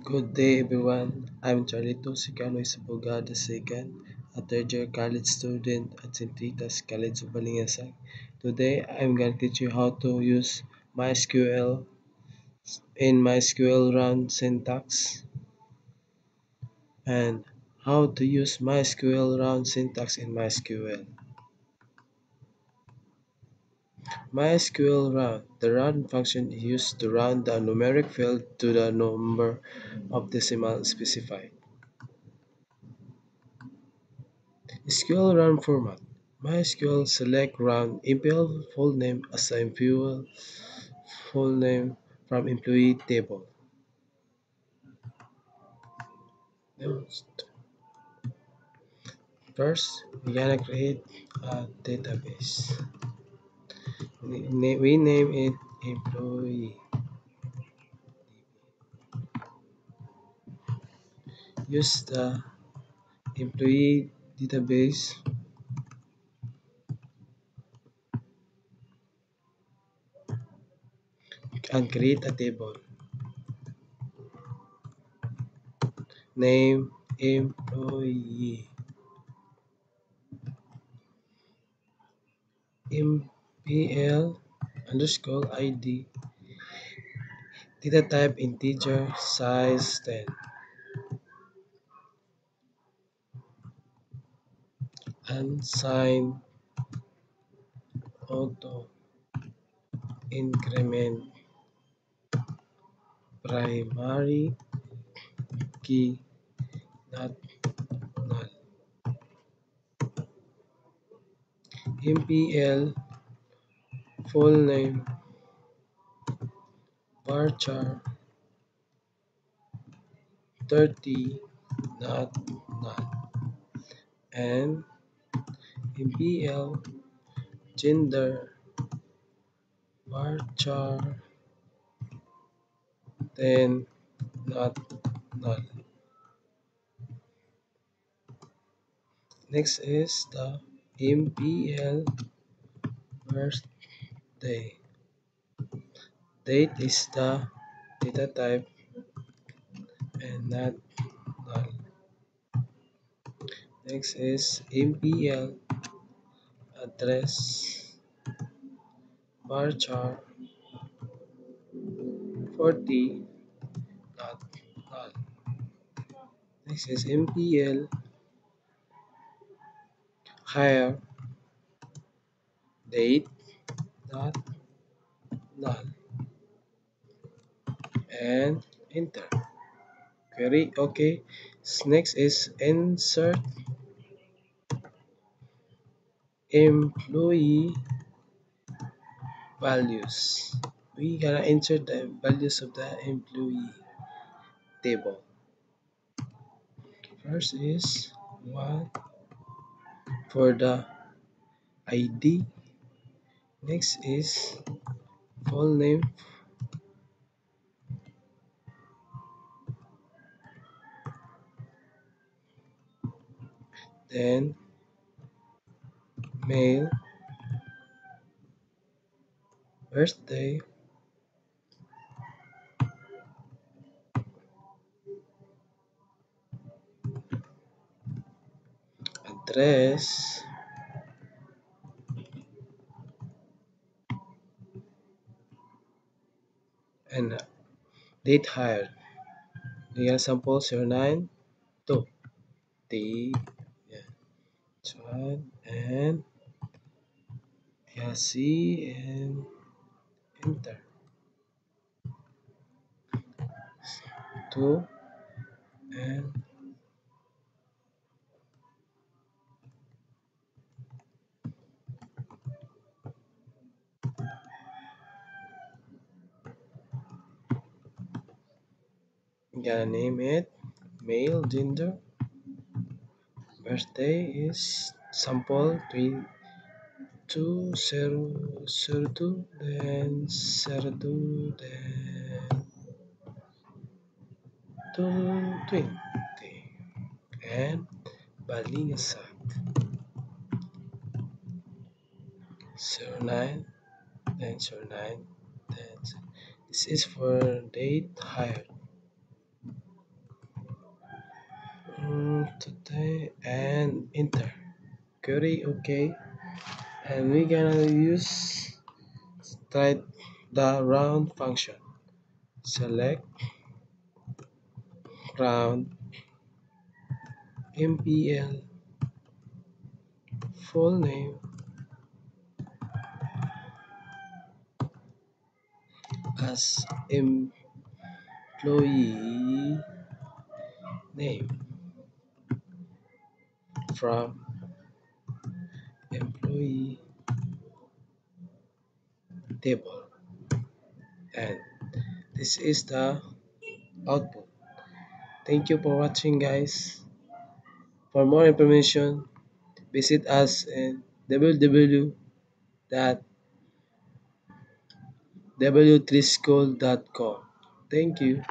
Good day, everyone. I'm Charlito Sicano Isabuga II, a third-year college student at St. Rita's College of Balingasag. Today, I'm going to teach you how to use MySQL in MySQL Run syntax and how to use MySQL Run syntax in MySQL. MySQL Run. The run function is used to round the numeric field to the number of decimal specified. SQL run format. MySQL select run employee full name as the employee full name from employee table. First, we're gonna create a database. We name it employee. Use the employee database and create a table. Name employee. MPL underscore ID. Data type integer, size 10. Unsigned auto increment primary key not null. MPL full name varchar 30 not null, and MPL gender varchar 10 not null. Next is the MPL birthday. Date is the data type and not null. Next is MPL address varchar 40 not null. Next is MPL hire date not null, and enter. Query okay. Next is insert employee values. We gonna insert the values of the employee table. First is 1 for the ID. Next is full name. Then male, birthday, address, and date hired. The example 09 2 D, yeah, that's one, and yeah, C, and enter. 2 and gonna name it male, gender, birthday is sample 2002, then 02, then 220, and Balingasag 09, then 09, then this is for date hired. today and enter. Query OK. And we're gonna use try the round function. Select round MPL full name as employee name from employee table, and this is the output. Thank you for watching, guys. For more information, visit us in www.w3school.com. Thank you.